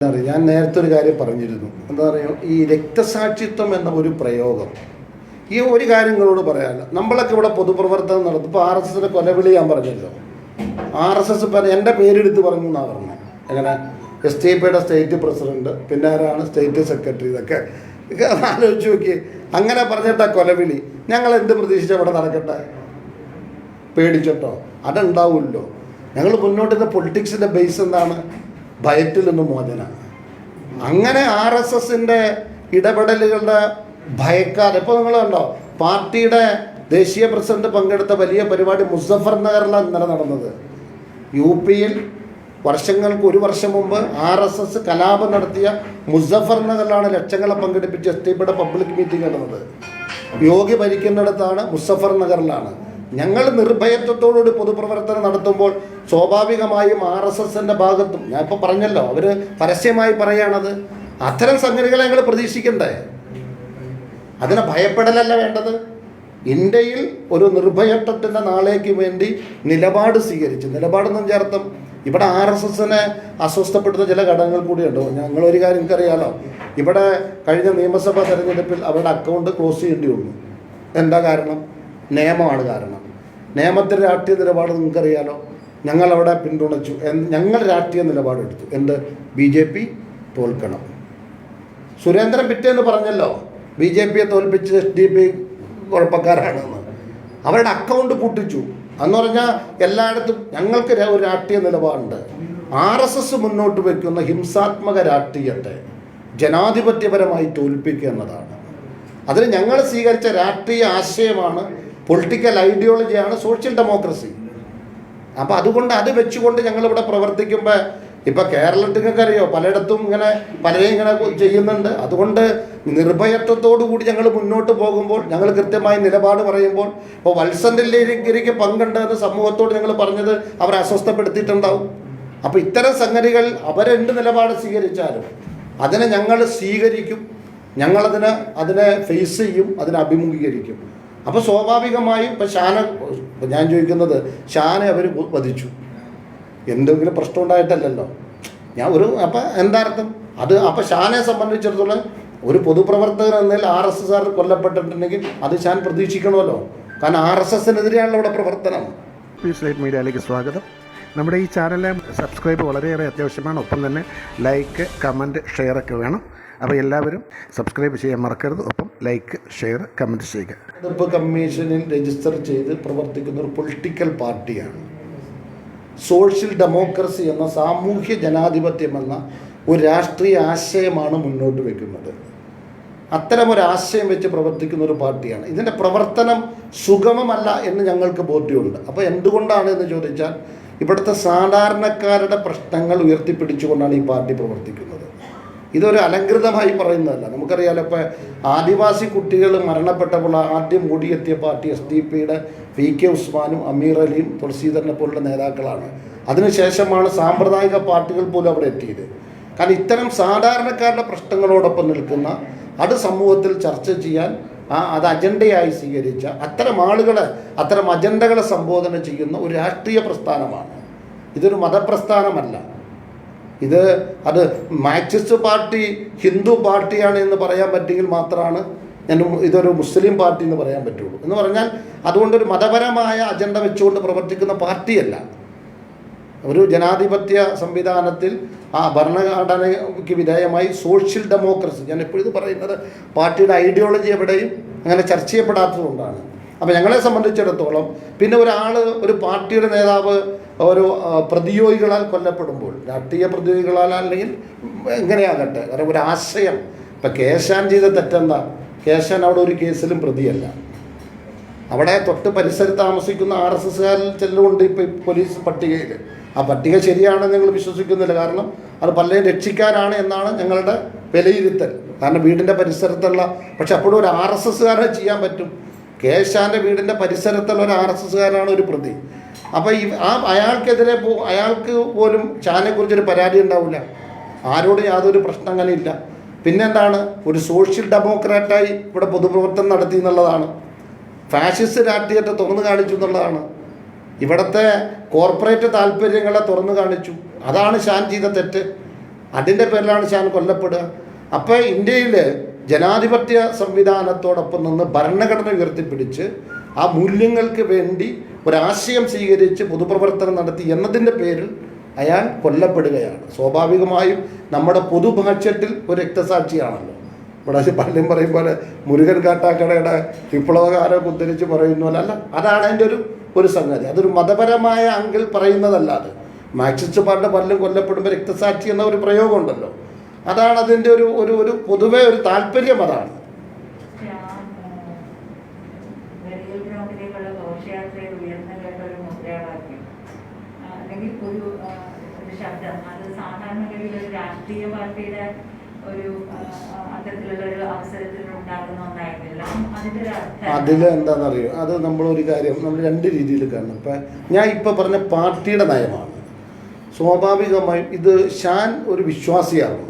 ഞാൻ നേരത്തെ ഒരു കാര്യം പറഞ്ഞിരുന്നു. എന്താ പറയുക, ഈ രക്തസാക്ഷിത്വം എന്ന ഒരു പ്രയോഗം, ഈ ഒരു കാര്യങ്ങളോട് പറയാനില്ല. നമ്മളൊക്കെ ഇവിടെ പൊതുപ്രവർത്തനം നടത്തും. ഇപ്പോൾ RSSന്റെ കൊലവിളി ഞാൻ പറഞ്ഞല്ലോ. RSS ഇപ്പം എൻ്റെ പേരെടുത്ത് പറഞ്ഞു എന്നാണ് പറഞ്ഞത്. എങ്ങനെ STPയുടെ സ്റ്റേറ്റ് പ്രസിഡന്റ്, പിന്നെ ആരാണ് സ്റ്റേറ്റ് സെക്രട്ടറി, ഇതൊക്കെ ആലോചിച്ച് നോക്കി. അങ്ങനെ പറഞ്ഞിട്ടാ കൊലവിളി. ഞങ്ങൾ എന്ത് പ്രതീക്ഷിച്ച ഇവിടെ നടക്കട്ടെ? പേടിച്ചിട്ടോ? അതുണ്ടാവുമല്ലോ. ഞങ്ങൾ മുന്നോട്ടുള്ള പൊളിറ്റിക്സിൻ്റെ ബേസ് എന്താണ്? ഭയത്തിൽ നിന്ന് മോചന. അങ്ങനെ RSSന്റെ ഇടപെടലുകളുടെ ഭയക്കാർ. ഇപ്പോൾ നിങ്ങൾ കണ്ടോ, പാർട്ടിയുടെ ദേശീയ പ്രസിഡന്റ് പങ്കെടുത്ത വലിയ പരിപാടി മുസഫർ നഗറിലാണ് ഇന്നലെ നടന്നത്. UPയിൽ ഒരു വർഷം മുമ്പ് RSS കലാപം നടത്തിയ മുസഫർ നഗറിലാണ് ലക്ഷങ്ങളെ പങ്കെടുപ്പിച്ച് STPയുടെ പബ്ലിക് മീറ്റിംഗ് നടന്നത്. യോഗി ഭരിക്കുന്നിടത്താണ്, മുസഫർ നഗറിലാണ്. ഞങ്ങൾ നിർഭയത്വത്തോടുകൂടി പൊതുപ്രവർത്തനം നടത്തുമ്പോൾ സ്വാഭാവികമായും RSSന്റെ ഭാഗത്തും, ഞാൻ ഇപ്പോൾ പറഞ്ഞല്ലോ, അവർ പരസ്യമായി പറയുകയാണത്. അത്തരം സംഗതികളെ ഞങ്ങൾ പ്രതീക്ഷിക്കണ്ടേ? അതിനെ ഭയപ്പെടലല്ല വേണ്ടത്. ഇന്ത്യയിൽ ഒരു നിർഭയത്വത്തിൻ്റെ നാളേക്ക് വേണ്ടി നിലപാട് സ്വീകരിച്ച്, നിലപാടെന്നും ചേർത്തും ഇവിടെ RSSനെ അസ്വസ്ഥപ്പെടുന്ന ചില ഘടകങ്ങൾ കൂടിയുണ്ടോ. ഞങ്ങളൊരു കാര്യം എനിക്കറിയാലോ, ഇവിടെ കഴിഞ്ഞ നിയമസഭാ തെരഞ്ഞെടുപ്പിൽ അവരുടെ അക്കൗണ്ട് ക്ലോസ് ചെയ്യേണ്ടി വന്നു. എന്താ കാരണം? നിയമമാണ് കാരണം. നിയമത്തിൻ്റെ രാഷ്ട്രീയ നിലപാട് നിങ്ങൾക്കറിയാലോ. ഞങ്ങളവിടെ പിന്തുണച്ചു. ഞങ്ങൾ രാഷ്ട്രീയ നിലപാടെടുത്തു. എന്ത്? BJP തോൽക്കണം. സുരേന്ദ്രൻ പിറ്റേന്ന് പറഞ്ഞല്ലോ BJPയെ തോൽപ്പിച്ച് SDP കുഴപ്പക്കാരാണെന്ന്. അവരുടെ അക്കൗണ്ട് പൂട്ടിച്ചു. എന്ന് പറഞ്ഞാൽ എല്ലായിടത്തും ഞങ്ങൾക്ക് ഒരു രാഷ്ട്രീയ നിലപാടുണ്ട്. RSS മുന്നോട്ട് വയ്ക്കുന്ന ഹിംസാത്മക രാഷ്ട്രീയത്തെ ജനാധിപത്യപരമായി തോൽപ്പിക്കുക എന്നതാണ്. അതിന് ഞങ്ങൾ സ്വീകരിച്ച രാഷ്ട്രീയ ആശയമാണ്, പൊളിറ്റിക്കൽ ഐഡിയോളജിയാണ് സോഷ്യൽ ഡെമോക്രസി. അപ്പോൾ അതുകൊണ്ട് അത് വെച്ചുകൊണ്ട് ഞങ്ങളിവിടെ പ്രവർത്തിക്കുമ്പോൾ, ഇപ്പോൾ കേരളത്തിനൊക്കെ അറിയോ, പലയിടത്തും ഇങ്ങനെ പലരെയും ഇങ്ങനെ ചെയ്യുന്നുണ്ട്. അതുകൊണ്ട് നിർഭയത്വത്തോടു കൂടി ഞങ്ങൾ മുന്നോട്ട് പോകുമ്പോൾ, ഞങ്ങൾ കൃത്യമായി നിലപാട് പറയുമ്പോൾ, ഇപ്പോൾ വത്സന്റഗിരിക്ക് പങ്കുണ്ടെന്ന് സമൂഹത്തോട് ഞങ്ങൾ പറഞ്ഞത് അവരെ അസ്വസ്ഥപ്പെടുത്തിയിട്ടുണ്ടാവും. അപ്പോൾ ഇത്തരം സംഗതികൾ അവരെന്ത് നിലപാട് സ്വീകരിച്ചാലും അതിനെ ഞങ്ങൾ സ്വീകരിക്കും. അതിനെ ഫേസ് ചെയ്യും, അതിനെ അഭിമുഖീകരിക്കും. അപ്പോൾ സ്വാഭാവികമായും ഇപ്പം ഞാൻ ചോദിക്കുന്നത്, ഷാനെ അവർ വധിച്ചു, എന്തെങ്കിലും പ്രശ്നം ഉണ്ടായിട്ടല്ലല്ലോ. അപ്പം എന്താർത്ഥം അത്? അപ്പം ഷാനെ സംബന്ധിച്ചിടത്തോളം ഒരു പൊതുപ്രവർത്തകൻ എന്നതിൽ RSSകാർ കൊല്ലപ്പെട്ടിട്ടുണ്ടെങ്കിൽ അത് ഷാൻ പ്രതീക്ഷിക്കണമല്ലോ. കാരണം RSSനെതിരെയാണല്ലോ ഇവിടെ പ്രവർത്തനം. പീസ്ലൈറ്റ് മീഡിയയിലേക്ക് സ്വാഗതം. നമ്മുടെ ഈ ചാനലിലെ സബ്സ്ക്രൈബ് വളരെയേറെ അത്യാവശ്യമാണ്. ഒപ്പം തന്നെ ലൈക്ക്, കമൻറ്റ്, ഷെയറൊക്കെ വേണം. അപ്പോൾ എല്ലാവരും സബ്സ്ക്രൈബ് ചെയ്യാൻ മറക്കരുത്. ഒപ്പം ലൈക്ക്, ഷെയർ, കമൻറ്റ് ചെയ്യുക. തെരഞ്ഞെടുപ്പ് കമ്മീഷനിൽ രജിസ്റ്റർ ചെയ്ത് പ്രവർത്തിക്കുന്ന ഒരു പൊളിറ്റിക്കൽ പാർട്ടിയാണ്. സോഷ്യൽ ഡെമോക്രസി എന്ന സാമൂഹ്യ ജനാധിപത്യം എന്ന ഒരു രാഷ്ട്രീയ ആശയമാണ് മുന്നോട്ട് വയ്ക്കുന്നത്. അത്തരമൊരു ആശയം വെച്ച് പ്രവർത്തിക്കുന്ന ഒരു പാർട്ടിയാണ്. ഇതിൻ്റെ പ്രവർത്തനം സുഗമമല്ല എന്ന് ഞങ്ങൾക്ക് ബോധ്യമുണ്ട്. അപ്പോൾ എന്തുകൊണ്ടാണ് എന്ന് ചോദിച്ചാൽ, ഇവിടുത്തെ സാധാരണക്കാരുടെ പ്രശ്നങ്ങൾ ഉയർത്തിപ്പിടിച്ചുകൊണ്ടാണ് ഈ പാർട്ടി പ്രവർത്തിക്കുന്നത്. ഇതൊരു അലങ്കൃതമായി പറയുന്നതല്ല. നമുക്കറിയാലോ, ഇപ്പോൾ ആദിവാസി കുട്ടികൾ മരണപ്പെട്ടപ്പോൾ ആദ്യം ഓടിയെത്തിയ പാർട്ടി SDP-യുടെ VK ഉസ്മാനും അമീർ അലിയും തുളസീധരനെ പോലുള്ള നേതാക്കളാണ്. അതിനുശേഷമാണ് സാമ്പ്രദായിക പാർട്ടികൾ പോലും അവിടെ എത്തിയത്. കാരണം ഇത്തരം സാധാരണക്കാരുടെ പ്രശ്നങ്ങളോടൊപ്പം നിൽക്കുന്ന, അത് സമൂഹത്തിൽ ചർച്ച ചെയ്യാൻ അത് അജണ്ടയായി സ്വീകരിച്ച അത്തരം ആളുകളെ, അത്തരം അജണ്ടകളെ സംബോധന ചെയ്യുന്ന ഒരു രാഷ്ട്രീയ പ്രസ്ഥാനമാണ്. ഇതൊരു മതപ്രസ്ഥാനമല്ല. അത് മാർക്സിസ്റ്റ് പാർട്ടി ഹിന്ദു പാർട്ടിയാണ് എന്ന് പറയാൻ പറ്റിയെങ്കിൽ മാത്രമാണ് ഇതൊരു മുസ്ലിം പാർട്ടി എന്ന് പറയാൻ പറ്റുള്ളൂ. എന്ന് പറഞ്ഞാൽ അതുകൊണ്ടൊരു മതപരമായ അജണ്ട വെച്ചുകൊണ്ട് പ്രവർത്തിക്കുന്ന പാർട്ടിയല്ല. ഒരു ജനാധിപത്യ സംവിധാനത്തിൽ ആ ഭരണഘടനയ്ക്ക് വിധേയമായി സോഷ്യൽ ഡെമോക്രസി, ഞാൻ എപ്പോഴും ഇത് പറയുന്നത്, പാർട്ടിയുടെ ഐഡിയോളജി എവിടെയും അങ്ങനെ ചർച്ച ചെയ്യപ്പെടാത്തതുകൊണ്ടാണ്. അപ്പോൾ ഞങ്ങളെ സംബന്ധിച്ചിടത്തോളം പിന്നെ ഒരു പാർട്ടിയുടെ നേതാവ് ഒരു പ്രതിയോഗികളാൽ കൊല്ലപ്പെടുമ്പോൾ, രാഷ്ട്രീയ പ്രതിയോഗികളാൽ അല്ലെങ്കിൽ എങ്ങനെയാകട്ടെ, കാരണം ഒരു ആശയം. ഇപ്പം കേശാൻ ചെയ്ത തെറ്റെന്താ? കേശാൻ അവിടെ ഒരു കേസിലും പ്രതിയല്ല. അവിടെ തൊട്ട് പരിസരത്ത് താമസിക്കുന്ന RSSകാരിൽ ചിലരുണ്ട് ഇപ്പോൾ പോലീസ് പട്ടികയിൽ. ആ പട്ടിക ശരിയാണെന്ന് ഞങ്ങൾ വിശ്വസിക്കുന്നില്ല. കാരണം അത് പലരെയും രക്ഷിക്കാനാണ് എന്നാണ് ഞങ്ങളുടെ വിലയിരുത്തൽ. കാരണം വീടിൻ്റെ പരിസരത്തുള്ള, പക്ഷെ അപ്പോഴും ഒരു RSSകാരനെ ചെയ്യാൻ പറ്റും. കേശാൻ്റെ വീടിൻ്റെ പരിസരത്തുള്ള ഒരു RSSകാരാണ് ഒരു പ്രതി. അപ്പോൾ അയാൾക്കെതിരെ അയാൾക്ക് പോലും ഷാനെക്കുറിച്ചൊരു പരാതി ഉണ്ടാവില്ല. ആരോടും യാതൊരു പ്രശ്നം അങ്ങനെ ഇല്ല. പിന്നെന്താണ്? ഒരു സോഷ്യൽ ഡെമോക്രാറ്റായി ഇവിടെ പൊതുപ്രവർത്തനം നടത്തി എന്നുള്ളതാണ്. ഫാഷിസ്റ്റ് രാഷ്ട്രീയത്തെ തുറന്നു കാണിച്ചു എന്നുള്ളതാണ്. ഇവിടുത്തെ കോർപ്പറേറ്റ് താല്പര്യങ്ങളെ തുറന്നു കാണിച്ചു. അതാണ് ഷാൻ ചെയ്ത തെറ്റ്. അതിൻ്റെ പേരിലാണ് ഷാൻ കൊല്ലപ്പെടുക. അപ്പോൾ ഇന്ത്യയിൽ ജനാധിപത്യ സംവിധാനത്തോടൊപ്പം നിന്ന് ഭരണഘടന ഉയർത്തിപ്പിടിച്ച് ആ മൂല്യങ്ങൾക്ക് വേണ്ടി ഒരാശയം സ്വീകരിച്ച് പൊതുപ്രവർത്തനം നടത്തി എന്നതിൻ്റെ പേരിൽ അയാൾ കൊല്ലപ്പെടുകയാണ്. സ്വാഭാവികമായും നമ്മുടെ പൊതുഭാഷ്യത്തിൽ ഒരു രക്തസാക്ഷിയാണല്ലോ. ഇവിടെ പലരും പറയും പോലെ മുരുകൻ കാട്ടാക്കടയുടെ വിപ്ലവകാരം ഉദ്ധരിച്ച് പറയുന്ന പോലെ അല്ല, അതാണ് അതിൻ്റെ ഒരു സംഗതി. അതൊരു മതപരമായ അങ്കിൾ പറയുന്നതല്ല. അത് മാർക്സിസ്റ്റ് പാർട്ടിയുടെ പലരും കൊല്ലപ്പെടുമ്പോൾ രക്തസാക്ഷി എന്ന ഒരു പ്രയോഗമുണ്ടല്ലോ, അതാണ് അതിൻ്റെ ഒരു പൊതുവെ ഒരു താല്പര്യം. അതാണ് ശബ്ദം അത് സാധാരണഗതിയിൽ ഒരു രാഷ്ട്രീയ പാർട്ടിയുടെ ഒരു അത്തരത്തിലുള്ള ഒരു അവസരത്തിൽ ഉണ്ടാകുന്ന ഒന്നായിരുന്നില്ല. അതിൽ എന്താണെന്നറിയോ, അത് നമ്മളൊരു കാര്യം നമ്മൾ രണ്ട് രീതിയിൽ കാണണം. ഇപ്പം ഞാൻ ഇപ്പോൾ പറഞ്ഞ പാർട്ടിയുടെ നയമാണ്. സ്വാഭാവികമായും ഇത് ഷാൻ ഒരു വിശ്വാസിയാണ്.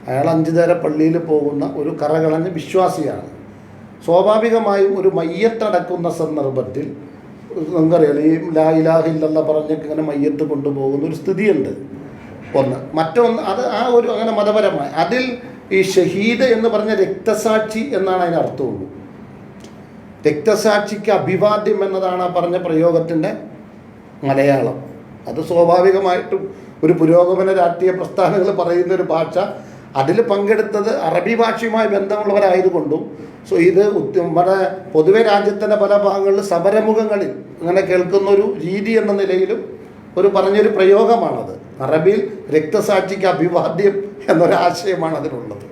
അയാൾ 5 നേര പള്ളിയിൽ പോകുന്ന ഒരു കറകളഞ്ഞ വിശ്വാസിയാണ്. സ്വാഭാവികമായും ഒരു മയ്യത്തടക്കുന്ന സന്ദർഭത്തിൽ നമുക്കറിയാലോ, ഈ ലാ ഇലാഹ ഇല്ലല്ലാഹ് പറഞ്ഞൊക്കെ ഇങ്ങനെ മയ്യത്ത് കൊണ്ടുപോകുന്ന ഒരു സ്ഥിതിയുണ്ട്. ഒന്ന് മറ്റൊന്ന് അത് ആ ഒരു അങ്ങനെ മതപരമായ അതിൽ ഈ ഷഹീദ് എന്ന് പറഞ്ഞ രക്തസാക്ഷി എന്നാണ് അതിന് അർത്ഥമുള്ളൂ. രക്തസാക്ഷിക്ക് അഭിവാദ്യം എന്നതാണ് ആ പറഞ്ഞ പ്രയോഗത്തിൻ്റെ മലയാളം. അത് സ്വാഭാവികമായിട്ടും ഒരു പുരോഗമന രാഷ്ട്രീയ പ്രസ്ഥാനങ്ങൾ പറയുന്നൊരു ഭാഷ. അതിൽ പങ്കെടുത്തത് അറബി ഭാഷയുമായി ബന്ധമുള്ളവരായതുകൊണ്ടും ഇത് നമ്മുടെ പൊതുവെ രാജ്യത്തിൻ്റെ പല ഭാഗങ്ങളിൽ സമരമുഖങ്ങളിൽ അങ്ങനെ കേൾക്കുന്ന ഒരു രീതി എന്ന നിലയിലും ഒരു പറഞ്ഞൊരു പ്രയോഗമാണത്. അറബിയിൽ രക്തസാക്ഷിക്ക് അഭിവാദ്യം എന്നൊരാശയമാണ് അതിനുള്ളത്.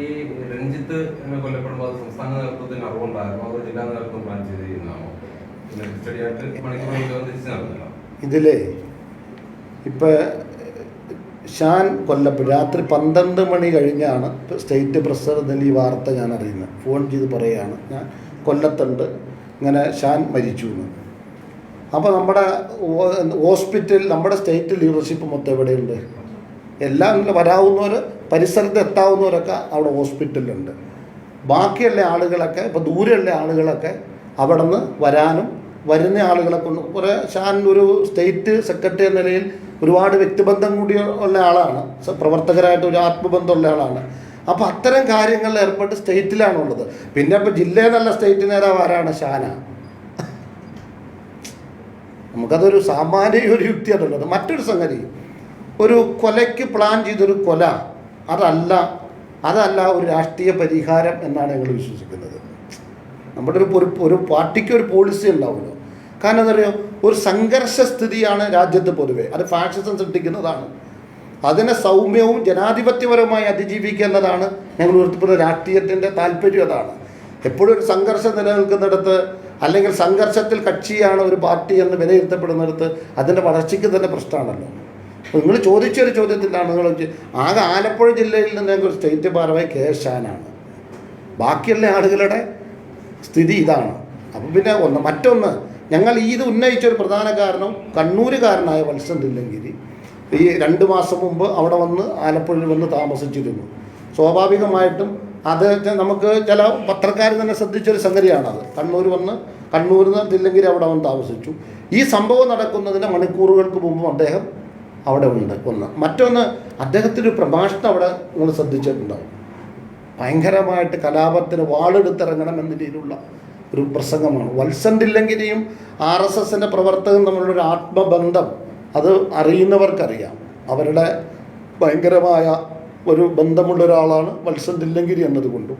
ഈ രഞ്ജിത്ത് കൊല്ലപ്പെടുമ്പോൾ സംസ്ഥാന നേതൃത്വത്തിന് അറിവുണ്ടായിരുന്നു, അത് ജില്ലാ നേതൃത്വം പ്ലാൻ ചെയ്തിരുന്നതാണോ? ഇതിലെ ഇപ്പം ഷാൻ കൊല്ലപ്പെട്ടു രാത്രി 12 മണി കഴിഞ്ഞാണ് സ്റ്റേറ്റ് പ്രസിഡന്റിൽ ഈ വാർത്ത ഞാൻ അറിയുന്നത്. ഫോൺ ചെയ്ത് പറയുകയാണ്, ഞാൻ കൊല്ലത്തുണ്ട്, ഇങ്ങനെ ഷാൻ മരിച്ചു എന്ന്. അപ്പോൾ നമ്മുടെ ഹോസ്പിറ്റൽ നമ്മുടെ സ്റ്റേറ്റ് ലീഡർഷിപ്പ് മൊത്തം എവിടെയുണ്ട്? എല്ലാം വരാവുന്നവർ പരിസരത്ത് എത്താവുന്നവരൊക്കെ അവിടെ ഹോസ്പിറ്റലിലുണ്ട്. ബാക്കിയുള്ള ആളുകളൊക്കെ ഇപ്പോൾ ദൂരെയുള്ള ആളുകളൊക്കെ അവിടെ നിന്ന് വരാനും വരുന്ന ആളുകളെ കൊണ്ട് കുറേ ഷാൻ ഒരു സ്റ്റേറ്റ് സെക്രട്ടറി എന്ന നിലയിൽ ഒരുപാട് വ്യക്തിബന്ധം കൂടി ഉള്ള ആളാണ്, പ്രവർത്തകരായിട്ട് ഒരു ആത്മബന്ധമുള്ള ആളാണ്. അപ്പോൾ അത്തരം കാര്യങ്ങളിൽ ഏർപ്പെട്ട് സ്റ്റേറ്റിലാണുള്ളത്. പിന്നെ ഇപ്പോൾ ജില്ലയിൽ നിന്നുള്ള സ്റ്റേറ്റ് നേതാവ് ആരാണ്? ഷാന. നമുക്കതൊരു സാമാന്യ ഒരു യുക്തിയാണുള്ളത്. മറ്റൊരു സംഗതി, ഒരു കൊലയ്ക്ക് പ്ലാൻ ചെയ്തൊരു കൊല അതല്ല ഒരു രാഷ്ട്രീയ പരിഹാരം എന്നാണ് ഞങ്ങൾ വിശ്വസിക്കുന്നത്. നമ്മുടെ ഒരു പാർട്ടിക്ക് ഒരു പോളിസി ഉണ്ടാവുമല്ലോ. കാരണം എന്താ പറയുക, ഒരു സംഘർഷ സ്ഥിതിയാണ് രാജ്യത്ത് പൊതുവെ, അത് ഫാഷിസം സൃഷ്ടിക്കുന്നതാണ്. അതിനെ സൗമ്യവും ജനാധിപത്യപരമായി അതിജീവിക്കുന്നതാണ് ഞങ്ങൾ ഉയർത്തിപ്പെടുന്ന രാഷ്ട്രീയത്തിൻ്റെ താല്പര്യം. അതാണ് എപ്പോഴും ഒരു സംഘർഷം നിലനിൽക്കുന്നിടത്ത് അല്ലെങ്കിൽ സംഘർഷത്തിൽ കക്ഷിയാണ് ഒരു പാർട്ടി എന്ന് വിലയിരുത്തപ്പെടുന്നിടത്ത് അതിൻ്റെ വളർച്ചയ്ക്ക് തന്നെ പ്രശ്നമാണല്ലോ. അപ്പോൾ നിങ്ങൾ ചോദിച്ചൊരു ചോദ്യത്തിലാണ് നിങ്ങൾ ആകെ ആലപ്പുഴ ജില്ലയിൽ നിന്ന് ഞങ്ങൾക്ക് സ്റ്റേറ്റ് ഭാരവാഹി കെ ഷാനാണ്. ബാക്കിയുള്ള ആളുകളുടെ സ്ഥിതി ഇതാണ്. അപ്പം പിന്നെ മറ്റൊന്ന് ഞങ്ങൾ ഇത് ഉന്നയിച്ചൊരു പ്രധാന കാരണം കണ്ണൂരുകാരനായ വത്സൻ തില്ലങ്കേരി ഈ 2 മാസം മുമ്പ് അവിടെ വന്ന് ആലപ്പുഴയിൽ വന്ന് താമസിച്ചിരുന്നു. സ്വാഭാവികമായിട്ടും അത് നമുക്ക് ചില പത്രക്കാർ തന്നെ ശ്രദ്ധിച്ചൊരു സംഗതിയാണത്. കണ്ണൂരിൽ നിന്ന് തില്ലങ്കേരി അവിടെ വന്ന് താമസിച്ചു. ഈ സംഭവം നടക്കുന്നതിന് മണിക്കൂറുകൾക്ക് മുമ്പ് അദ്ദേഹം അവിടെ ഉണ്ട്. മറ്റൊന്ന് അദ്ദേഹത്തിൻ്റെ പ്രഭാഷണം അവിടെ നിങ്ങൾ ശ്രദ്ധിച്ചിട്ടുണ്ടാവും. ഭയങ്കരമായിട്ട് കലാപത്തിന് വാളെടുത്തിറങ്ങണം എന്ന രീതിയിലുള്ള ഒരു പ്രസംഗമാണ്. വത്സൻ തില്ലങ്കേരിയും RSSൻ്റെ പ്രവർത്തകരും തമ്മിലുള്ളൊരു ആത്മബന്ധം അത് അറിയുന്നവർക്കറിയാം. അവരുടെ ഭയങ്കരമായ ഒരു ബന്ധമുള്ള ഒരാളാണ് വത്സൻ തില്ലങ്കേരി എന്നതുകൊണ്ടും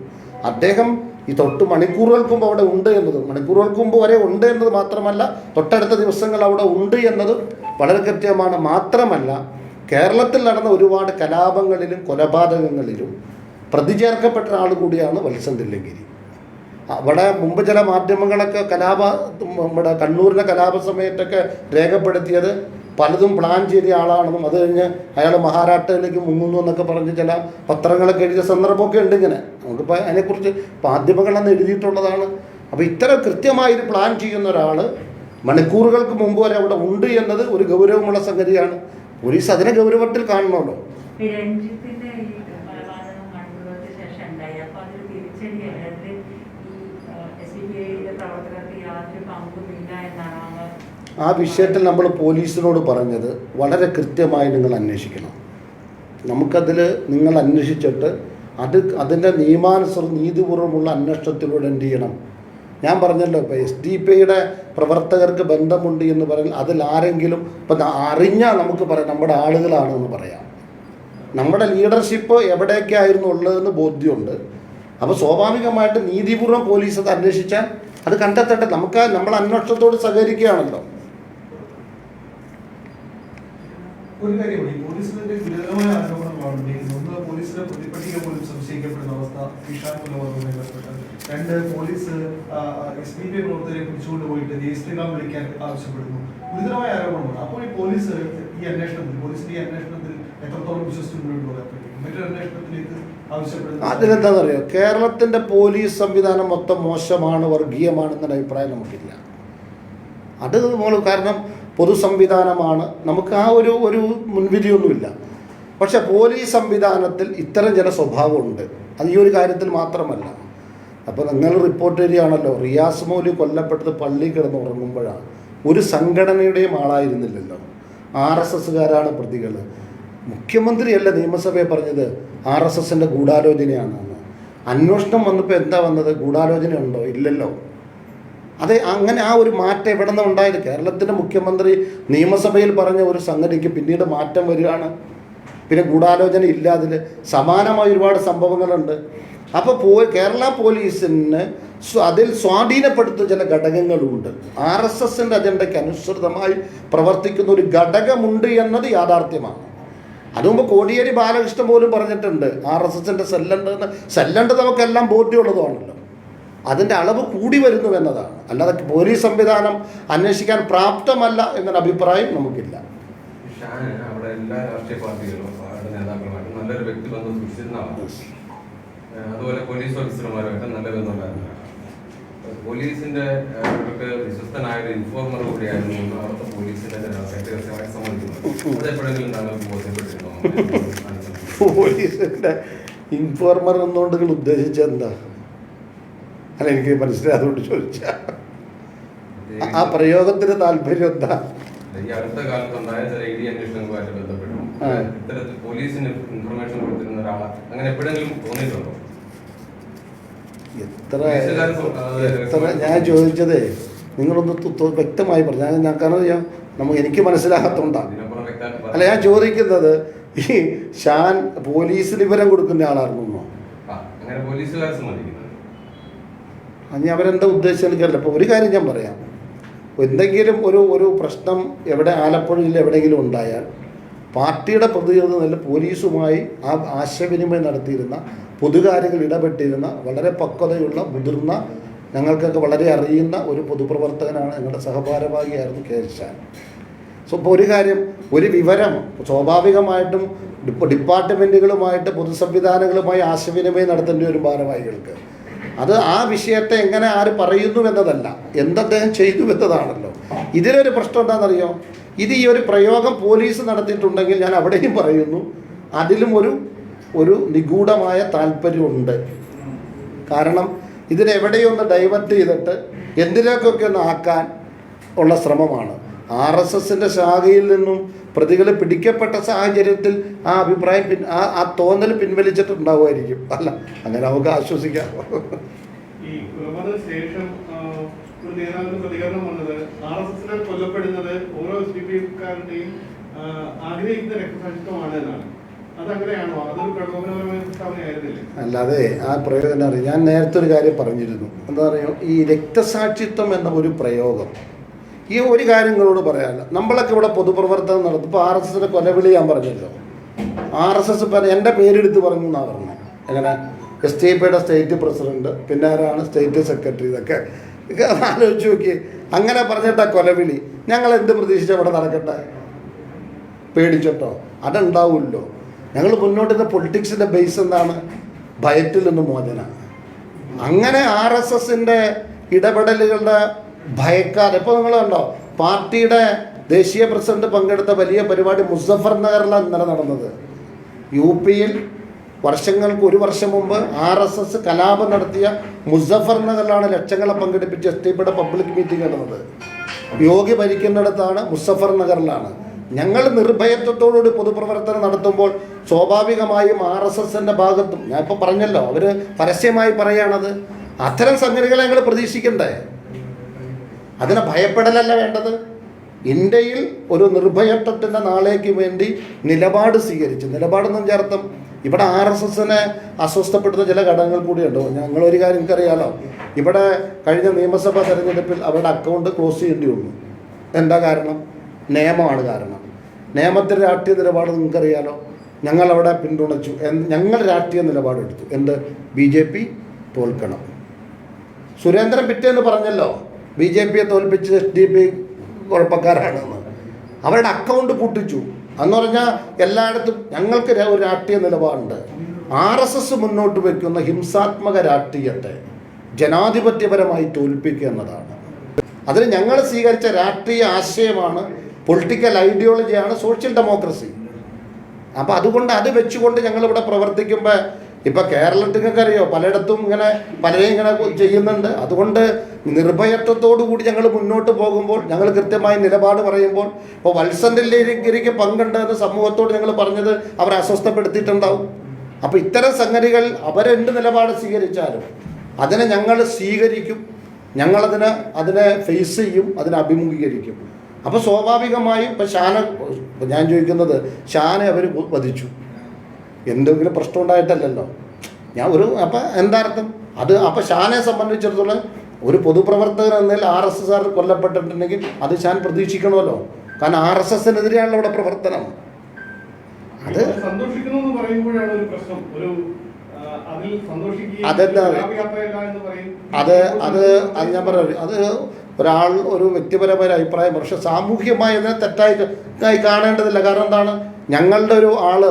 അദ്ദേഹം ഈ മണിക്കൂറുകൾക്ക് മുമ്പ് അവിടെ ഉണ്ട് എന്നതും മണിക്കൂറുകൾക്ക് മുമ്പ് വരെ ഉണ്ട് എന്നത് മാത്രമല്ല തൊട്ടടുത്ത ദിവസങ്ങൾ അവിടെ ഉണ്ട് എന്നതും വളരെ കൃത്യമാണ്. മാത്രമല്ല കേരളത്തിൽ നടന്ന ഒരുപാട് കലാപങ്ങളിലും കൊലപാതകങ്ങളിലും പ്രതി ചേർക്കപ്പെട്ട ആൾ കൂടിയാണ് വത്സൻ തില്ലങ്കേരി. അവിടെ മുമ്പ് ചില മാധ്യമങ്ങളൊക്കെ നമ്മുടെ കണ്ണൂരിലെ കലാപ സമയത്തൊക്കെ രേഖപ്പെടുത്തിയത് പലതും പ്ലാൻ ചെയ്ത ആളാണെന്നും അത് കഴിഞ്ഞ് അയാൾ മഹാരാഷ്ട്രയിലേക്ക് മുങ്ങുന്നു എന്നൊക്കെ പറഞ്ഞ് ചില പത്രങ്ങളൊക്കെ എഴുതിയ സന്ദർഭമൊക്കെ ഉണ്ട്. ഇങ്ങനെ നമുക്കിപ്പോൾ അതിനെക്കുറിച്ച് മാധ്യമങ്ങളെന്ന് എഴുതിയിട്ടുള്ളതാണ്. അപ്പോൾ ഇത്തരം കൃത്യമായൊരു പ്ലാൻ ചെയ്യുന്ന ഒരാൾ മണിക്കൂറുകൾക്ക് മുമ്പ് വരെ അവിടെ ഉണ്ട് എന്നത് ഒരു ഗൗരവമുള്ള സംഗതിയാണ്. പോലീസ് അതിനെ ഗൗരവത്തിൽ കാണണമല്ലോ. ആ വിഷയത്തിൽ നമ്മൾ പോലീസിനോട് പറഞ്ഞത് വളരെ കൃത്യമായി നിങ്ങൾ അന്വേഷിക്കണം. നമുക്കതിൽ നിങ്ങൾ അന്വേഷിച്ചിട്ട് അതിൻ്റെ നിയമാനുസൃതം നീതിപൂർവ്വമുള്ള അന്വേഷണത്തിലൂടെ എന്ത് ചെയ്യണം. ഞാൻ പറഞ്ഞല്ലോ, ഇപ്പോൾ SDP പ്രവർത്തകർക്ക് ബന്ധമുണ്ട് എന്ന് പറയുന്നത് അതിൽ ആരെങ്കിലും ഇപ്പം അറിഞ്ഞാൽ നമുക്ക് പറയാം നമ്മുടെ ആളുകളാണെന്ന് പറയാം. നമ്മുടെ ലീഡർഷിപ്പ് എവിടെയൊക്കെയായിരുന്നു ഉള്ളതെന്ന് ബോധ്യമുണ്ട്. അപ്പോൾ സ്വാഭാവികമായിട്ട് നീതിപൂർവ്വം പോലീസ് അത് അന്വേഷിച്ചാൽ അത് കണ്ടെത്തട്ടെ. നമ്മൾ അന്വേഷണത്തോട് സഹകരിക്കുകയാണല്ലോ. ഒരു കാര്യം കൂടി, പോലീസിന്റെ ഗുരുതരമായ ആരോപണങ്ങളാണ് ഉന്നയിക്കുന്നത്. ഒന്ന്, പോലീസിന്റെ പ്രതിപട്ടിക പോലും സംശയിക്കപ്പെടുന്ന അവസ്ഥ ഇഷാൻ കൊലപാതകവുമായി ബന്ധപ്പെട്ട്. രണ്ട്, പോലീസ് SDP പ്രവർത്തകരെ പിടിച്ചുകൊണ്ട് പോയിട്ട് ജയശ്രീറാം വിളിക്കാൻ ആവശ്യപ്പെടുന്നു. ഗുരുതരമായ ആരോപണമാണ്. അപ്പോൾ ഈ പോലീസിന്റെ ഈ അന്വേഷണത്തിൽ എത്രത്തോളം വിശ്വസിച്ച് മുന്നോട്ട് പോകാൻ പറ്റും? മറ്റൊരു അന്വേഷണത്തിലേക്ക് ആവശ്യപ്പെടുന്നത് അതിലെന്താണെന്നറിയോ, കേരളത്തിൻ്റെ പോലീസ് സംവിധാനം മൊത്തം മോശമാണ്, വർഗീയമാണെന്നൊരു അഭിപ്രായം നമുക്കില്ല. അത് നമ്മൾ കാരണം പൊതു സംവിധാനമാണ്, നമുക്ക് ആ ഒരു മുൻവിധിയൊന്നുമില്ല. പക്ഷെ പോലീസ് സംവിധാനത്തിൽ ഇത്തരം ചില സ്വഭാവമുണ്ട്. അത് ഈ ഒരു കാര്യത്തിൽ മാത്രമല്ല. അപ്പോൾ നിങ്ങൾ റിപ്പോർട്ട് ചെയ്യുകയാണല്ലോ, റിയാസ് മൗലി കൊല്ലപ്പെട്ടത് പള്ളി കിടന്ന് ഉറങ്ങുമ്പോഴാണ്. ഒരു സംഘടനയുടെയും ആളായിരുന്നില്ലല്ലോ. RSSകാരാണ് പ്രതികൾ. മുഖ്യമന്ത്രിയല്ല നിയമസഭയെ പറഞ്ഞത് RSSൻ്റെ ഗൂഢാലോചനയാണെന്ന്. അന്വേഷണം വന്നപ്പോൾ എന്താ വന്നത്? ഗൂഢാലോചന ഉണ്ടോ? ഇല്ലല്ലോ. അതെ, അങ്ങനെ ആ ഒരു മാറ്റം എവിടെ നിന്ന് ഉണ്ടായത്? കേരളത്തിൻ്റെ മുഖ്യമന്ത്രി നിയമസഭയിൽ പറഞ്ഞ ഒരു സംഗതിക്ക് പിന്നീട് മാറ്റം വരികയാണ്. പിന്നെ ഗൂഢാലോചന ഇല്ല. അതിൽ സമാനമായ ഒരുപാട് സംഭവങ്ങളുണ്ട്. അപ്പോൾ കേരള പോലീസിന് അതിൽ സ്വാധീനപ്പെടുത്തുന്ന ചില ഘടകങ്ങളുണ്ട്. RSSൻ്റെ അജണ്ടയ്ക്ക് അനുസൃതമായി പ്രവർത്തിക്കുന്ന ഒരു ഘടകമുണ്ട് എന്നത് യാഥാർത്ഥ്യമാണ്. അതുമുമ്പ് കോടിയേരി ബാലകൃഷ്ണൻ പോലും പറഞ്ഞിട്ടുണ്ട് RSSൻ്റെ സെല്ലുണ്ട് നമുക്കെല്ലാം ബോധ്യമുള്ളതുമാണല്ലോ. അതിൻ്റെ അളവ് കൂടി വരുന്നു എന്നതാണ്. അല്ലാതെ പോലീസ് സംവിധാനം അന്വേഷിക്കാൻ പ്രാപ്തമല്ല എന്നൊരു അഭിപ്രായം നമുക്കില്ല. അവിടെ എല്ലാ രാഷ്ട്രീയ പാർട്ടികളും നേതാക്കളുമായിട്ട് നല്ലൊരു വ്യക്തിബന്ധം സൃഷ്ടിച്ചിരുന്നതാണ്. അതുപോലെ പോലീസ് ഓഫീസർമാരുമായിട്ട് നല്ല ബന്ധമുണ്ടായിരുന്നതാണ്. പോലീസിന്റെ വിശ്വസ്തനായ ഒരു ഇൻഫോർമർ കൂടിയായിരുന്നു അവിടുത്തെ പോലീസിന്റെ രഹസ്യമായി സമ്മതിക്കുന്നത്. അത് എപ്പോഴെങ്കിലും താങ്കൾക്ക് ബോധ്യപ്പെട്ടിരുന്നോ? പോലീസിന്റെ ഇൻഫോർമർ എന്നുകൊണ്ട് നിങ്ങൾ ഉദ്ദേശിച്ചത് എന്താ? അല്ല, എനിക്ക് മനസ്സിലായി, അതുകൊണ്ട് ചോദിച്ച ആ പ്രയോഗത്തിന് താല്പര്യം എന്താ? ഈ അടുത്ത കാലത്തുണ്ടായ ചില ED അന്വേഷണങ്ങളുമായിട്ട് ബന്ധപ്പെട്ടു ഇത്തരത്തിൽ പോലീസിന് ഇൻഫർമേഷൻ കൊടുത്തിരുന്ന ഒരാളെ അങ്ങനെ എപ്പോഴെങ്കിലും തോന്നിയിട്ടുണ്ടോ? എത്ര ഞാൻ ചോദിച്ചതേ, നിങ്ങളൊന്ന് വ്യക്തമായി പറഞ്ഞു. കാരണം എനിക്ക് മനസ്സിലാകത്തോണ്ടാണ്. അല്ല, ഞാൻ ചോദിക്കുന്നത് ഈ ഷാൻ പോലീസിന് വിവരം കൊടുക്കുന്ന ആളാണെന്നോ? അങ്ങനെ പോലീസുകാർ സമ്മതിക്കുന്നത് അനി അവരെന്താ ഉദ്ദേശിച്ചത് എനിക്കറിയില്ല. അപ്പോൾ ഒരു കാര്യം ഞാൻ പറയാം. എന്തെങ്കിലും ഒരു പ്രശ്നം ആലപ്പുഴയിൽ എവിടെയെങ്കിലും ഉണ്ടായാൽ പാർട്ടിയുടെ പ്രതിനിധി നല്ല പോലീസുമായി ആ ആശയവിനിമയം നടത്തിയിരുന്ന, പൊതുകാര്യങ്ങൾ ഇടപെട്ടിരുന്ന, വളരെ പക്വതയുള്ള മുതിർന്ന, ഞങ്ങൾക്കൊക്കെ വളരെ അറിയുന്ന ഒരു പൊതുപ്രവർത്തകനാണ്. ഞങ്ങളുടെ സഹഭാരവാഹിയായിരുന്നു ഷാൻ. സോ ഇപ്പോൾ ഒരു വിവരം സ്വാഭാവികമായിട്ടും ഡിപ്പാർട്ട്മെൻറ്റുകളുമായിട്ട് പൊതു സംവിധാനങ്ങളുമായി ആശയവിനിമയം നടത്തേണ്ട ഒരു ഭാരവാഹികൾക്ക് അത് ആ വിഷയത്തെ എങ്ങനെ ആര് പറയുന്നു എന്നതല്ല, എന്തദ്ദേഹം ചെയ്തു എന്നതാണല്ലോ. ഇതിലൊരു പ്രശ്നം എന്താണെന്നറിയോ? ഈ ഒരു പ്രയോഗം പോലീസ് നടത്തിയിട്ടുണ്ടെങ്കിൽ ഞാൻ അവിടെയും പറയുന്നു, അതിലും ഒരു നിഗൂഢമായ താല്പര്യമുണ്ട്. കാരണം ഇതിനെവിടെയൊന്ന് ഡൈവേർട്ട് ചെയ്തിട്ട് എന്തിലേക്കൊക്കെ ഒന്ന് ആക്കാൻ ഉള്ള ശ്രമമാണ്. RSSൻ്റെ ശാഖയിൽ നിന്നും പ്രതികൾ പിടിക്കപ്പെട്ട സാഹചര്യത്തിൽ ആ അഭിപ്രായം ആ തോന്നൽ പിൻവലിച്ചിട്ടുണ്ടാവുമായിരിക്കും. അല്ല, അങ്ങനെ നമുക്ക് ആശ്വസിക്കാം. ഈ ശേഷം ഒരു നേതാവിന്റെ പ്രതികരണം വന്നത് RSSനെ കൊല്ലപ്പെടുന്നത് ഓരോ SDPക്കാരന്റെയും ആഗ്രഹിക്കുന്ന രക്തസാക്ഷിത്വമാണ് എന്നാണ്. അതങ്ങനെയാണോ? അതൊരു പ്രകോപനപരമായ പ്രസ്താവനയായിരുന്നില്ലേ? അല്ലാതെ ആ പ്രയോഗം അറിയാം. ഞാൻ നേരത്തെ ഒരു കാര്യം പറഞ്ഞിരുന്നു. എന്താ പറയുക, ഈ രക്തസാക്ഷിത്വം എന്ന ഒരു പ്രയോഗം, ഈ ഒരു കാര്യങ്ങളോട് പറയാമല്ല. നമ്മളൊക്കെ ഇവിടെ പൊതുപ്രവർത്തനം നടത്തും. ഇപ്പോൾ RSSൻ്റെ കൊലവിളി ഞാൻ പറഞ്ഞല്ലോ. RSS എൻ്റെ പേരെടുത്ത് പറഞ്ഞു എന്നാണ് പറഞ്ഞത്. എങ്ങനെ? STPയുടെ സ്റ്റേറ്റ് പ്രസിഡന്റ്, പിന്നെ ആരാണ് സ്റ്റേറ്റ് സെക്രട്ടറി, ഇതൊക്കെ ആലോചിച്ച് നോക്കി. അങ്ങനെ പറഞ്ഞിട്ടാ കൊലവിളി. ഞങ്ങൾ എന്ത് പ്രതീക്ഷിച്ച ഇവിടെ നടക്കട്ടെ? പേടിച്ചിട്ടോ? അതുണ്ടാവില്ലോ. ഞങ്ങൾ മുന്നോട്ടുള്ള പൊളിറ്റിക്സിൻ്റെ ബേസ് എന്താണ്? ഭയത്തിൽ നിന്ന് മോചനം. അങ്ങനെ RSSൻ്റെ ഇടപെടലുകളുടെ ഭയക്കാതെ ഇപ്പോൾ നിങ്ങൾ കണ്ടോ, പാർട്ടിയുടെ ദേശീയ പ്രസിഡന്റ് പങ്കെടുത്ത വലിയ പരിപാടി മുസഫർ നഗറിലാണ് ഇന്നലെ നടന്നത്. UPയിൽ ഒരു വർഷം മുമ്പ് RSS കലാപം നടത്തിയ മുസഫർ നഗറിലാണ് ലക്ഷങ്ങളെ പങ്കെടുപ്പിച്ച് STPയുടെ പബ്ലിക് മീറ്റിംഗ് നടന്നത്. യോഗി ഭരിക്കുന്നിടത്താണ്, മുസഫർ നഗറിലാണ്. ഞങ്ങൾ നിർഭയത്വത്തോടുകൂടി പൊതുപ്രവർത്തനം നടത്തുമ്പോൾ സ്വാഭാവികമായും RSSൻ്റെ ഭാഗത്തും, ഞാൻ ഇപ്പോൾ പറഞ്ഞല്ലോ, അവർ പരസ്യമായി പറയുകയാണത്, അത്തരം സംഗതികളെ ഞങ്ങൾ പ്രതീക്ഷിക്കണ്ടേ? അതിനെ ഭയപ്പെടലല്ല വേണ്ടത്. ഇന്ത്യയിൽ ഒരു നിർഭയത്വത്തിൻ്റെ നാളേക്ക് വേണ്ടി നിലപാട് സ്വീകരിച്ചു. നിലപാടെന്നും ചേർത്തും ഇവിടെ RSSനെ അസ്വസ്ഥപ്പെടുത്തുന്ന ചില ഘടകങ്ങൾ കൂടിയുണ്ട്. ഞങ്ങളൊരു കാര്യം എനിക്കറിയാലോ, ഇവിടെ കഴിഞ്ഞ നിയമസഭാ തെരഞ്ഞെടുപ്പിൽ അവരുടെ അക്കൗണ്ട് ക്ലോസ് ചെയ്യേണ്ടി വന്നു. എന്താ കാരണം? നിയമമാണ് കാരണം. നിയമത്തിൻ്റെ രാഷ്ട്രീയ നിലപാട് നിങ്ങൾക്കറിയാലോ. ഞങ്ങളവിടെ പിന്തുണച്ചു. ഞങ്ങൾ രാഷ്ട്രീയ നിലപാടെടുത്തു. എന്ത്? BJP തോൽക്കണം. സുരേന്ദ്രൻ പിറ്റേന്ന് പറഞ്ഞല്ലോ BJPയെ തോൽപ്പിച്ച് SDP കുഴപ്പക്കാരാണെന്ന്. അവരുടെ അക്കൗണ്ട് പൂട്ടിച്ചു. എന്ന് പറഞ്ഞാൽ എല്ലായിടത്തും ഞങ്ങൾക്ക് ഒരു രാഷ്ട്രീയ നിലപാടുണ്ട്. RSS മുന്നോട്ട് വയ്ക്കുന്ന ഹിംസാത്മക രാഷ്ട്രീയത്തെ ജനാധിപത്യപരമായി തോൽപ്പിക്കുക എന്നതാണ്. അതിന് ഞങ്ങൾ സ്വീകരിച്ച രാഷ്ട്രീയ ആശയമാണ്, പൊളിറ്റിക്കൽ ഐഡിയോളജിയാണ് സോഷ്യൽ ഡെമോക്രസി. അപ്പോൾ അതുകൊണ്ട് അത് വെച്ചുകൊണ്ട് ഞങ്ങളിവിടെ പ്രവർത്തിക്കുമ്പോൾ, ഇപ്പം കേരളത്തിനൊക്കെ അറിയോ, പലയിടത്തും ഇങ്ങനെ പലരെയും ഇങ്ങനെ ചെയ്യുന്നുണ്ട്. അതുകൊണ്ട് നിർഭയത്വത്തോടു കൂടി ഞങ്ങൾ മുന്നോട്ട് പോകുമ്പോൾ, ഞങ്ങൾ കൃത്യമായി നിലപാട് പറയുമ്പോൾ, ഇപ്പോൾ വത്സന്റഗിരിക്ക് പങ്കുണ്ടെന്ന് സമൂഹത്തോട് ഞങ്ങൾ പറഞ്ഞത് അവരെ അസ്വസ്ഥപ്പെടുത്തിയിട്ടുണ്ടാവും. അപ്പോൾ ഇത്തരം സംഗതികൾ അവരെന്ത് നിലപാട് സ്വീകരിച്ചാലും അതിനെ ഞങ്ങൾ സ്വീകരിക്കും. അതിനെ ഫേസ് ചെയ്യും, അതിനെ അഭിമുഖീകരിക്കും. അപ്പോൾ സ്വാഭാവികമായും ഇപ്പം ഞാൻ ചോദിക്കുന്നത്, ഷാനെ അവർ വധിച്ചു, എന്തെങ്കിലും പ്രശ്നം ഉണ്ടായിട്ടല്ലല്ലോ. അപ്പം എന്താർത്ഥം അത്? അപ്പം ഷാനെ സംബന്ധിച്ചിടത്തോളം ഒരു പൊതുപ്രവർത്തകൻ എന്നതിൽ RSS കൊല്ലപ്പെട്ടിട്ടുണ്ടെങ്കിൽ അത് ഷാൻ പ്രതീക്ഷിക്കണമല്ലോ. കാരണം RSSനെതിരെയാണല്ലോ ഇവിടെ പ്രവർത്തനം. അത് സന്തോഷിക്കുന്നു എന്ന് പറയുമ്പോഴാണ് ഒരു പ്രശ്നം. അതെന്താ അത് ഞാൻ പറയാം, അത് ഒരാൾ ഒരു വ്യക്തിപരമായ അഭിപ്രായം. പക്ഷെ സാമൂഹ്യമായി അതിനെ തെറ്റായി കാണേണ്ടതില്ല. കാരണം എന്താണ്? ഞങ്ങളുടെ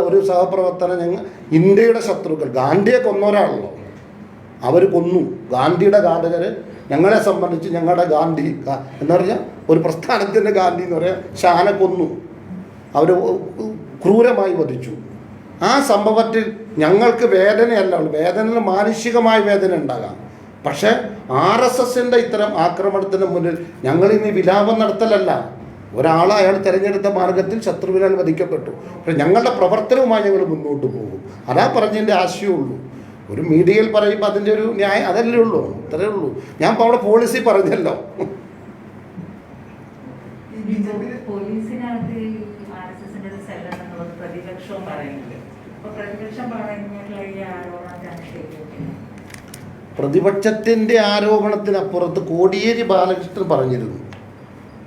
ഒരു സഹപ്രവർത്തനം, ഇന്ത്യയുടെ ശത്രുക്കൾ ഗാന്ധിയെ കൊന്നവരാണല്ലോ. അവർ കൊന്നു. ഗാന്ധിയുടെ ഘാതകർ ഞങ്ങളെ സംബന്ധിച്ച് ഞങ്ങളുടെ ഗാന്ധി എന്ന് പറഞ്ഞാൽ ഒരു പ്രസ്ഥാനത്തിൻ്റെ ഗാന്ധി എന്ന് പറയാൻ ഷാനെ കൊന്നു. അവർ ക്രൂരമായി വധിച്ചു. ആ സംഭവത്തിൽ ഞങ്ങൾക്ക് വേദനയല്ല ഉള്ളൂ. വേദന മാനുഷികമായ വേദന ഉണ്ടാകാം. പക്ഷേ RSSൻ്റെ ഇത്തരം ആക്രമണത്തിന് മുന്നിൽ ഞങ്ങളിനി വിലാപം നടത്തലല്ല. ഒരാൾ അയാൾ തിരഞ്ഞെടുത്ത മാർഗത്തിൽ ശത്രുവിനാൽ വധിക്കപ്പെട്ടു. പക്ഷെ ഞങ്ങളുടെ പ്രവർത്തനവുമായി ഞങ്ങൾ മുന്നോട്ട് പോകും. അതാ പറഞ്ഞതിൻ്റെ ആശയമുള്ളൂ. ഒരു മീഡിയയിൽ പറയുമ്പോൾ അതിൻ്റെ ഒരു ന്യായം അതല്ലേ ഉള്ളൂ, അത്രയേ ഉള്ളൂ. ഞാൻ ഇപ്പോൾ അവിടെ പോളിസി പറഞ്ഞല്ലോ. പോലീസിനകത്ത് RSSന്റെ ഒരു സെല്ലെന്നുള്ളത് പ്രതിപക്ഷവും പറയുന്നുണ്ട്. അപ്പോൾ പ്രതിപക്ഷം പറഞ്ഞിട്ടുള്ള ഈ ആരോപണത്താണ് ശരിയാക്കുന്നത്. പ്രതിപക്ഷത്തിൻ്റെ ആരോപണത്തിനപ്പുറത്ത് കോടിയേരി ബാലകൃഷ്ണൻ പറഞ്ഞിരുന്നു.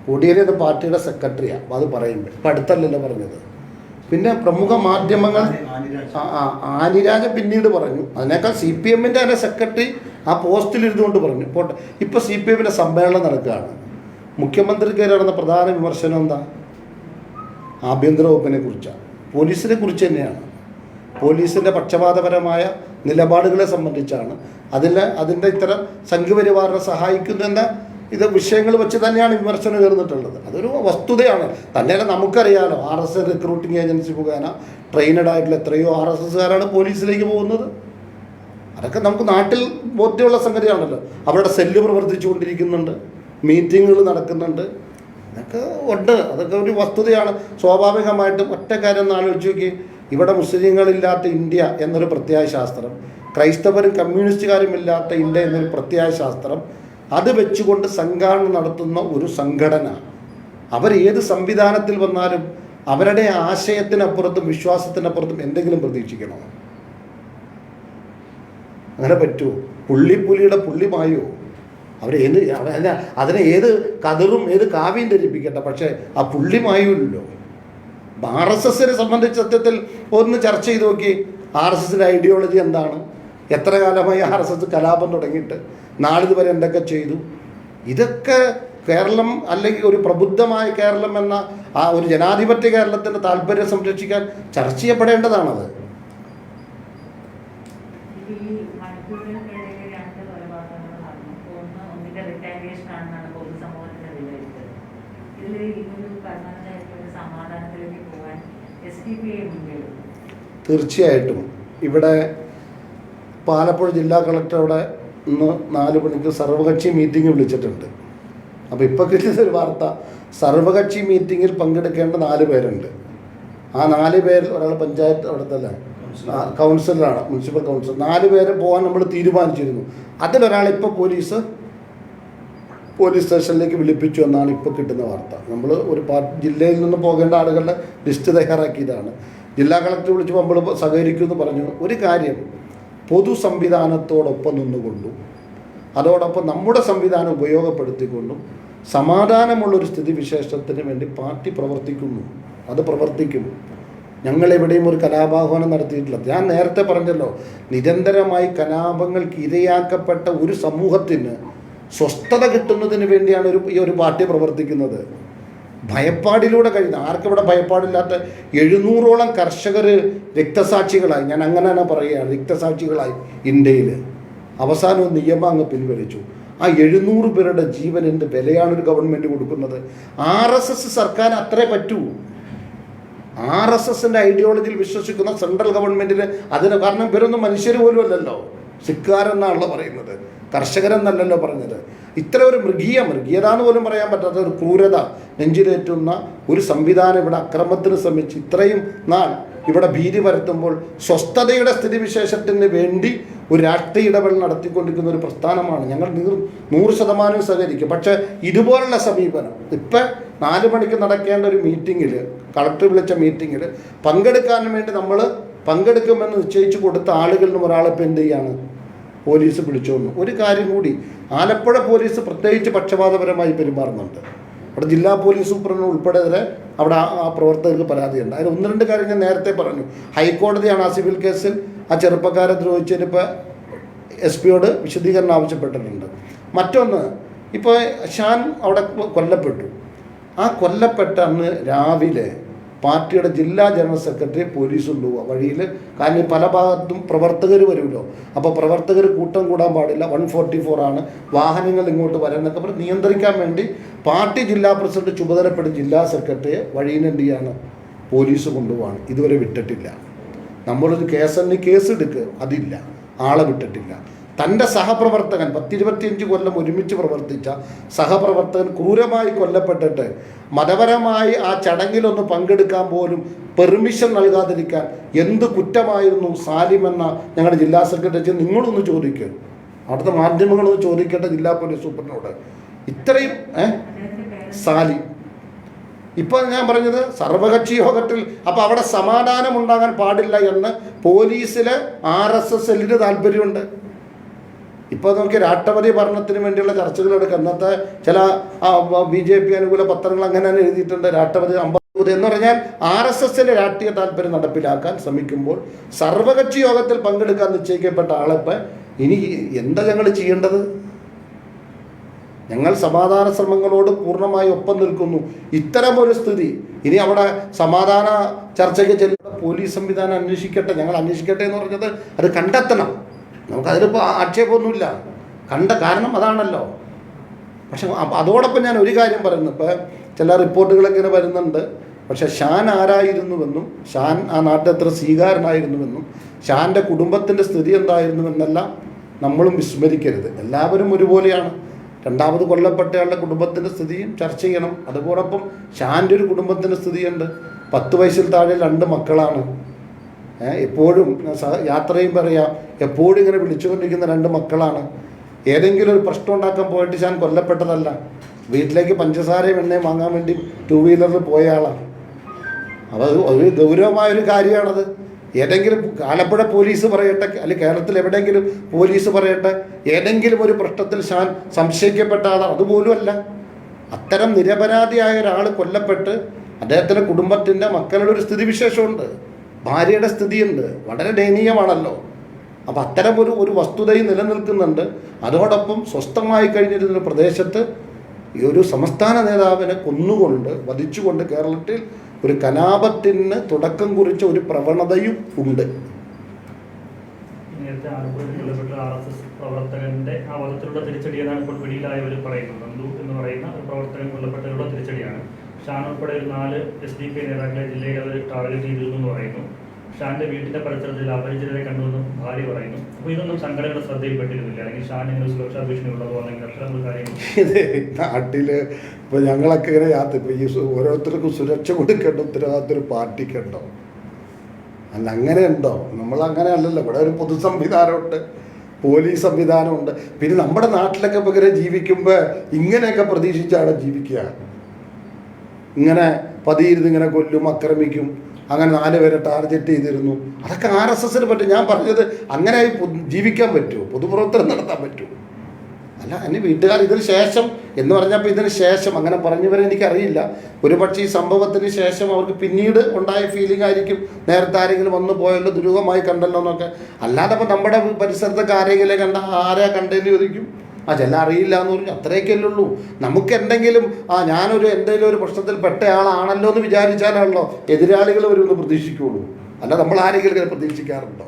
കോടിയേരി എന്ന പാർട്ടിയുടെ സെക്രട്ടറിയാണ്. അത് പറയുമ്പോൾ ഇപ്പം അടുത്തല്ലല്ലോ പറഞ്ഞത്. പിന്നെ പ്രമുഖ മാധ്യമങ്ങൾ ആനിരാജൻ പിന്നീട് പറഞ്ഞു. അതിനേക്കാൾ CPMൻ്റെ തന്നെ സെക്രട്ടറി ആ പോസ്റ്റിലിരുന്നുകൊണ്ട് പറഞ്ഞു. ഇപ്പോൾ CPMൻ്റെ സമ്മേളനം നടക്കുകയാണ്. മുഖ്യമന്ത്രിക്കെതിരെ നടന്ന പ്രധാന വിമർശനം എന്താ? ആഭ്യന്തര വകുപ്പിനെ കുറിച്ചാണ്, പോലീസിനെ കുറിച്ച് തന്നെയാണ്. പോലീസിൻ്റെ പക്ഷപാതപരമായ നിലപാടുകളെ സംബന്ധിച്ചാണ്. അതിൻ്റെ ഇത്തരം സംഘപരിവാറിനെ സഹായിക്കുന്ന വിഷയങ്ങൾ വെച്ച് തന്നെയാണ് വിമർശനം ഉയർന്നിട്ടുള്ളത്. അതൊരു വസ്തുതയാണ്. തന്നെയല്ല നമുക്കറിയാലോ, RSS റിക്രൂട്ടിംഗ് ഏജൻസി മുഖേന ട്രെയിനഡ് ആയിട്ടുള്ള എത്രയോ RSSകാരാണ് പോലീസിലേക്ക് പോകുന്നത്. അതൊക്കെ നമുക്ക് നാട്ടിൽ ബോധ്യമുള്ള സംഗതിയാണല്ലോ. അവരുടെ സെല്ല് പ്രവർത്തിച്ചുകൊണ്ടിരിക്കുന്നുണ്ട്, മീറ്റിങ്ങുകൾ നടക്കുന്നുണ്ട്, അതൊക്കെ ഉണ്ട്. അതൊക്കെ ഒരു വസ്തുതയാണ്. സ്വാഭാവികമായിട്ടും ഒറ്റ കാര്യം ഒന്ന് ആലോചിച്ച് നോക്കി. ഇവിടെ മുസ്ലിങ്ങളില്ലാത്ത ഇന്ത്യ എന്നൊരു പ്രത്യയശാസ്ത്രം, ക്രൈസ്തവരും കമ്മ്യൂണിസ്റ്റുകാരും ഇല്ലാത്ത ഇന്ത്യ എന്നൊരു പ്രത്യയശാസ്ത്രം, അത് വെച്ചുകൊണ്ട് സംഘാടന നടത്തുന്ന ഒരു സംഘടന, അവരേത് സംവിധാനത്തിൽ വന്നാലും അവരുടെ ആശയത്തിനപ്പുറത്തും വിശ്വാസത്തിനപ്പുറത്തും എന്തെങ്കിലും പ്രതീക്ഷിക്കണോ? അങ്ങനെ പറ്റുമോ? പുള്ളിപ്പുലിയുടെ പുള്ളിമായോ? അതിനെ ഏത് കതിറും ഏത് കാവ്യം ധരിപ്പിക്കട്ടെ, പക്ഷേ ആ പുള്ളിമായുമല്ലോ. RSSനെ സംബന്ധിച്ച് സത്യത്തിൽ ഒന്ന് ചർച്ച ചെയ്ത് നോക്കി. RSSൻ്റെ ഐഡിയോളജി എന്താണ്? എത്ര കാലമായി RSS കലാപം തുടങ്ങിയിട്ട് നാളിതുവരെ എന്തൊക്കെ ചെയ്തു? ഇതൊക്കെ കേരളം അല്ലെങ്കിൽ ഒരു പ്രബുദ്ധമായ കേരളം എന്ന ആ ഒരു ജനാധിപത്യ കേരളത്തിൻ്റെ താല്പര്യം സംരക്ഷിക്കാൻ ചർച്ച ചെയ്യപ്പെടേണ്ടതാണത്. തീർച്ചയായിട്ടും ഇവിടെ ആലപ്പുഴ ജില്ലാ കളക്ടർ അവിടെ ഇന്ന് 4 മണിക്ക് സർവകക്ഷി മീറ്റിംഗ് വിളിച്ചിട്ടുണ്ട്. അപ്പോൾ ഇപ്പോൾ കിട്ടുന്നൊരു വാർത്ത, സർവകക്ഷി മീറ്റിങ്ങിൽ പങ്കെടുക്കേണ്ട 4 പേരുണ്ട്. ആ 4 പേരിൽ ഒരാൾ പഞ്ചായത്ത് അവിടുത്തെ കൗൺസിലറാണ്, മുനിസിപ്പൽ കൗൺസിലർ. 4 പേരെ പോകാൻ നമ്മൾ തീരുമാനിച്ചിരുന്നു. അതിലൊരാൾ ഇപ്പോൾ പോലീസ് സ്റ്റേഷനിലേക്ക് വിളിപ്പിച്ചു എന്നാണ് ഇപ്പോൾ കിട്ടുന്ന വാർത്ത. നമ്മൾ ഒരു ജില്ലയിൽ നിന്ന് പോകേണ്ട ആളുകളുടെ ലിസ്റ്റ് തയ്യാറാക്കിയതാണ്. ജില്ലാ കളക്ടർ വിളിച്ചപ്പോൾ നമ്മൾ സഹകരിക്കുമെന്ന് പറഞ്ഞു. ഒരു കാര്യം, പൊതു സംവിധാനത്തോടൊപ്പം നിന്നുകൊണ്ടും അതോടൊപ്പം നമ്മുടെ സംവിധാനം ഉപയോഗപ്പെടുത്തിക്കൊണ്ടും സമാധാനമുള്ളൊരു സ്ഥിതിവിശേഷത്തിന് വേണ്ടി പാർട്ടി പ്രവർത്തിക്കുന്നു. അത് പ്രവർത്തിക്കും. ഞങ്ങളെവിടെയും ഒരു കലാപാഹ്വാനം നടത്തിയിട്ടില്ല. ഞാൻ നേരത്തെ പറഞ്ഞല്ലോ, നിരന്തരമായി കലാപങ്ങൾക്ക് ഇരയാക്കപ്പെട്ട ഒരു സമൂഹത്തിന് സ്വസ്ഥത കിട്ടുന്നതിന് വേണ്ടിയാണ് ഈ ഒരു പാർട്ടി പ്രവർത്തിക്കുന്നത്. ഭയപ്പാടിലൂടെ കഴിയുന്ന, ആർക്കിവിടെ ഭയപ്പാടില്ലാത്ത 700ഓളം കർഷകർ രക്തസാക്ഷികളായി, ഞാൻ അങ്ങനെ പറയുകയാണ്, രക്തസാക്ഷികളായി ഇന്ത്യയിൽ. അവസാനം നിയമം അങ്ങ് പിൻവലിച്ചു. ആ 700 പേരുടെ ജീവനിൻ്റെ വിലയാണ് ഒരു ഗവൺമെൻറ് കൊടുക്കുന്നത്. RSS സർക്കാർ അത്രേ പറ്റൂ. RSSൻ്റെ ഐഡിയോളജിയിൽ വിശ്വസിക്കുന്ന സെൻട്രൽ ഗവൺമെൻറ്റിന് അതിന്, കാരണം ഇവരൊന്നും മനുഷ്യർ പോലും അല്ലല്ലോ, സിക്കാരെന്നാണല്ലോ പറയുന്നത്, കർഷകരെന്നല്ലല്ലോ പറഞ്ഞത്. ഇത്ര ഒരു മൃഗീയത എന്ന് പോലും പറയാൻ പറ്റാത്ത ഒരു ക്രൂരത നെഞ്ചിലേറ്റുന്ന ഒരു സംവിധാനം ഇവിടെ അക്രമത്തിന് ശ്രമിച്ച് ഇത്രയും നാൾ ഇവിടെ ഭീതി പരത്തുമ്പോൾ സ്വസ്ഥതയുടെ സ്ഥിതിവിശേഷത്തിന് വേണ്ടി ഒരു രാഷ്ട്രീയ ഇടപെടൽ നടത്തിക്കൊണ്ടിരിക്കുന്ന ഒരു പ്രസ്ഥാനമാണ്. ഞങ്ങൾ 100% സഹകരിക്കും. പക്ഷേ ഇതുപോലുള്ള സമീപനം, ഇപ്പം 4 മണിക്ക് നടക്കേണ്ട ഒരു മീറ്റിങ്ങിൽ, കളക്ടർ വിളിച്ച മീറ്റിങ്ങിൽ പങ്കെടുക്കാൻ വേണ്ടി നമ്മൾ പങ്കെടുക്കുമെന്ന് നിശ്ചയിച്ചു കൊടുത്ത ആളുകളിൽ നിന്നും ഒരാളെ ഇപ്പം എന്ത് ചെയ്യാണ്, പോലീസ് പിടിച്ചോന്നു. ഒരു കാര്യം കൂടി, ആലപ്പുഴ പോലീസ് പ്രത്യേകിച്ച് പക്ഷപാതപരമായി പെരുമാറുന്നുണ്ട്. അവിടെ ജില്ലാ പോലീസ് സൂപ്രണ്ട് ഉൾപ്പെടെ അവിടെ ആ പ്രവർത്തകർക്ക് പരാതിയുണ്ട്. അതിന് 1-2 കാര്യം ഞാൻ നേരത്തെ പറഞ്ഞു. ഹൈക്കോടതിയാണ് ആ സിവിൽ കേസിൽ ആ ചെറുപ്പക്കാരെ ദ്രോഹിച്ചതിന് ഇപ്പോൾ SP വിശദീകരണം ആവശ്യപ്പെട്ടിട്ടുണ്ട്. മറ്റൊന്ന്, ഇപ്പോൾ ഷാൻ അവിടെ കൊല്ലപ്പെട്ടു. ആ കൊല്ലപ്പെട്ട അന്ന് രാവിലെ പാർട്ടിയുടെ ജില്ലാ ജനറൽ സെക്രട്ടറി പോലീസ് കൊണ്ടുപോവുക വഴിയിൽ. കാരണം പല ഭാഗത്തും പ്രവർത്തകർ വരുമല്ലോ, അപ്പോൾ പ്രവർത്തകർ കൂട്ടം കൂടാൻ പാടില്ല, 144 ആണ്, വാഹനങ്ങൾ ഇങ്ങോട്ട് വരാനൊക്കെ പറഞ്ഞ് നിയന്ത്രിക്കാൻ വേണ്ടി പാർട്ടി ജില്ലാ പ്രസിഡന്റ് ചുമതലപ്പെടുന്ന ജില്ലാ സെക്രട്ടറിയെ വഴിയിൽ എന്ത് ചെയ്യാണ്, പോലീസ് കൊണ്ടുപോവാണ്. ഇതുവരെ വിട്ടിട്ടില്ല. നമ്മളൊരു കേസ് എടുക്കുക, അതില്ല, ആളെ വിട്ടിട്ടില്ല. തൻ്റെ സഹപ്രവർത്തകൻ 10-25 കൊല്ലം ഒരുമിച്ച് പ്രവർത്തിച്ച സഹപ്രവർത്തകൻ ക്രൂരമായി കൊല്ലപ്പെട്ടിട്ട് മതപരമായി ആ ചടങ്ങിലൊന്ന് പങ്കെടുക്കാൻ പോലും പെർമിഷൻ നൽകാതിരിക്കാൻ എന്ത് കുറ്റമായിരുന്നു സാലിം എന്ന ഞങ്ങളുടെ ജില്ലാ സെക്രട്ടറി, നിങ്ങളൊന്ന് ചോദിക്കുക, അവിടുത്തെ മാധ്യമങ്ങളൊന്ന് ചോദിക്കട്ടെ ജില്ലാ പോലീസ് സൂപ്രണ്ടിനോട്. ഇത്രയും സാലിം. ഇപ്പോൾ ഞാൻ പറഞ്ഞത് സർവകക്ഷി യോഗത്തിൽ, അപ്പോൾ അവിടെ സമാധാനം ഉണ്ടാകാൻ പാടില്ല എന്ന് പോലീസിലെ RSS സെല്ലിന് താല്പര്യമുണ്ട്. ഇപ്പോൾ നോക്കി രാഷ്ട്രപതി ഭരണത്തിന് വേണ്ടിയുള്ള ചർച്ചകൾ എടുക്കുക. അന്നത്തെ ചില BJP അനുകൂല പത്രങ്ങൾ അങ്ങനെ തന്നെ എഴുതിയിട്ടുണ്ട്. രാഷ്ട്രപതി 50 എന്ന് പറഞ്ഞാൽ RSSൻ്റെ രാഷ്ട്രീയ താല്പര്യം നടപ്പിലാക്കാൻ ശ്രമിക്കുമ്പോൾ സർവകക്ഷി യോഗത്തിൽ പങ്കെടുക്കാൻ നിശ്ചയിക്കപ്പെട്ട ആളിപ്പോൾ ഇനി എന്താ ഞങ്ങൾ ചെയ്യേണ്ടത്? ഞങ്ങൾ സമാധാന ശ്രമങ്ങളോട് പൂർണ്ണമായി ഒപ്പം നിൽക്കുന്നു. ഇത്തരമൊരു സ്ഥിതി ഇനി അവിടെ സമാധാന ചർച്ചയ്ക്ക് ചെല്ലുന്ന പോലീസ് സംവിധാനം അന്വേഷിക്കട്ടെ. ഞങ്ങൾ അന്വേഷിക്കട്ടെ എന്ന് പറഞ്ഞത് അത് കണ്ടെത്തണം. നമുക്കതിലിപ്പോൾ ആക്ഷേപമൊന്നുമില്ല, കാരണം അതാണല്ലോ. പക്ഷെ അതോടൊപ്പം ഞാൻ ഒരു കാര്യം പറയുന്നു. ഇപ്പോൾ ചില റിപ്പോർട്ടുകളൊക്കെ ഇങ്ങനെ വരുന്നുണ്ട്. പക്ഷെ ഷാൻ ആരായിരുന്നുവെന്നും ഷാൻ ആ നാട്ടിൽ എത്ര സ്വീകാരനായിരുന്നുവെന്നും ഷാൻ്റെ കുടുംബത്തിൻ്റെ സ്ഥിതി എന്തായിരുന്നുവെന്നെല്ലാം നമ്മളും വിസ്മരിക്കരുത്. എല്ലാവരും ഒരുപോലെയാണ്. രണ്ടാമത് കൊല്ലപ്പെട്ടയാളുടെ കുടുംബത്തിൻ്റെ സ്ഥിതിയും ചർച്ച ചെയ്യണം. അതോടൊപ്പം ഷാൻ്റെ ഒരു കുടുംബത്തിൻ്റെ സ്ഥിതിയുണ്ട്. 10 വയസ്സിൽ താഴെ 2 മക്കളാണ്. എപ്പോഴും യാത്രയും പറയാം, എപ്പോഴും ഇങ്ങനെ വിളിച്ചുകൊണ്ടിരിക്കുന്ന 2 മക്കളാണ്. ഏതെങ്കിലും ഒരു പ്രശ്നം ഉണ്ടാക്കാൻ പോയിട്ട് ഷാൻ കൊല്ലപ്പെട്ടതല്ല. വീട്ടിലേക്ക് പഞ്ചസാരയും എണ്ണയും വാങ്ങാൻ വേണ്ടി 2 വീലറിൽ പോയ ആളാണ്. അപ്പോൾ അത് ഒരു ഗൗരവമായൊരു കാര്യമാണത്. ഏതെങ്കിലും ആലപ്പുഴ പോലീസ് പറയട്ടെ, അല്ലെങ്കിൽ കേരളത്തിൽ എവിടെയെങ്കിലും പോലീസ് പറയട്ടെ, ഏതെങ്കിലും ഒരു പ്രശ്നത്തിൽ ഷാൻ സംശയിക്കപ്പെട്ട ആളാണ്. അതുപോലും അല്ല. അത്തരം നിരപരാധിയായ ഒരാൾ കൊല്ലപ്പെട്ട് അദ്ദേഹത്തിൻ്റെ കുടുംബത്തിൻ്റെ മക്കളുടെ ഒരു സ്ഥിതിവിശേഷമുണ്ട്, ഭാര്യയുടെ സ്ഥിതിയുണ്ട്, വളരെ ദയനീയമാണല്ലോ. അപ്പോൾ അത്തരം ഒരു വസ്തുതയും നിലനിൽക്കുന്നുണ്ട്. അതോടൊപ്പം സ്വസ്ഥമായി കഴിഞ്ഞിരുന്ന പ്രദേശത്ത് ഈ ഒരു സംസ്ഥാന നേതാവിനെ കൊന്നുകൊണ്ട് വധിച്ചുകൊണ്ട് കേരളത്തിൽ ഒരു കലാപത്തിന് തുടക്കം കുറിച്ച ഒരു പ്രവണതയും ഉണ്ട്. നേരത്തെ ആലപ്പുഴയിൽ കൊല്ലപ്പെട്ട RSS പ്രവർത്തകന്റെ ആ വധത്തിലുള്ള തിരിച്ചടിയാണ് ഇപ്പോൾ പിടിയിലായവർ പറയുന്നത്. നന്ദു എന്ന് പറയുന്ന ഒരു പ്രവർത്തകൻ കൊല്ലപ്പെട്ടതിലുള്ള തിരിച്ചടിയാണ്. ഷാൻ ഉൾപ്പെടെ 4 SDP നേതാക്കളെ ജില്ലയിൽ അവർ ടാർഗറ്റ് ചെയ്തിരുന്നു എന്ന് പറയുന്നു. ഷാന്റെ വീട്ടിന്റെ പരിസരത്തിൽ അപരിചിതരെ കണ്ടുവെന്നും ഭാര്യ പറയുന്നു. അപ്പോൾ ഇതൊന്നും സംഘടനയുടെ ശ്രദ്ധയിൽപ്പെട്ടിരുന്നില്ല, അല്ലെങ്കിൽ ഷാൻ ഇങ്ങനെ സുരക്ഷാ ഭീഷണി ഉള്ളതോ അല്ലെങ്കിൽ അത്തരം കാര്യങ്ങൾ? ഇത് നാട്ടിൽ ഇപ്പോൾ ഞങ്ങളൊക്കെ ഇങ്ങനെ യാത്ര ഇപ്പോൾ ഈ ഓരോരുത്തർക്കും സുരക്ഷ കൊടുക്കേണ്ട ഉത്തരവാദിത്വം ഒരു പാർട്ടിക്കുണ്ടോ? അല്ല, അങ്ങനെ ഉണ്ടോ? നമ്മളങ്ങനെ അല്ലല്ലോ. ഇവിടെ ഒരു പൊതു സംവിധാനമുണ്ട്, പോലീസ് സംവിധാനമുണ്ട്. പിന്നെ നമ്മുടെ നാട്ടിലൊക്കെ ഇപ്പോൾ ഇങ്ങനെ ജീവിക്കുമ്പോൾ ഇങ്ങനെയൊക്കെ പ്രതീക്ഷിച്ചാണ് ജീവിക്കുക. ഇങ്ങനെ പതിയിരുന്ന് ഇങ്ങനെ കൊല്ലും, ആക്രമിക്കും, അങ്ങനെ 4 പേരെ ടാർഗറ്റ് ചെയ്തിരുന്നു. അതൊക്കെ RSSന് പറ്റും. ഞാൻ പറഞ്ഞത് അങ്ങനെ ജീവിക്കാൻ പറ്റുമോ? പൊതുപ്രവർത്തനം നടത്താൻ പറ്റുമോ? അല്ല, അതിന് വീട്ടുകാർ ഇതിന് ശേഷം എന്ന് പറഞ്ഞപ്പോൾ ഇതിന് ശേഷം അങ്ങനെ പറഞ്ഞവരെ എനിക്കറിയില്ല. ഒരുപക്ഷെ ഈ സംഭവത്തിന് ശേഷം അവർക്ക് പിന്നീട് ഉണ്ടായ ഫീലിംഗ് ആയിരിക്കും, നേരത്തെ ആരെങ്കിലും വന്നു പോയല്ലോ, ദുരൂഹമായി കണ്ടല്ലോ എന്നൊക്കെ. അല്ലാതെ ഇപ്പോൾ നമ്മുടെ പരിസരത്തൊക്കെ ആരെങ്കിലും കണ്ട ആരാ കണ്ടതെന്ന് ചോദിക്കും. ചെല്ലാം അറിയില്ല എന്ന് പറഞ്ഞു, അത്രയൊക്കെയല്ലേ ഉള്ളൂ. നമുക്ക് എന്തെങ്കിലും ഞാനൊരു എന്തെങ്കിലും ഒരു പ്രശ്നത്തിൽ പെട്ട ആളാണല്ലോ എന്ന് വിചാരിച്ചാലാണല്ലോ എതിരാളികൾ വരുമെന്ന് പ്രതീക്ഷിക്കുകയുള്ളൂ. അല്ല, നമ്മൾ ആരെങ്കിലും ഇങ്ങനെ പ്രതീക്ഷിക്കാറുണ്ടോ?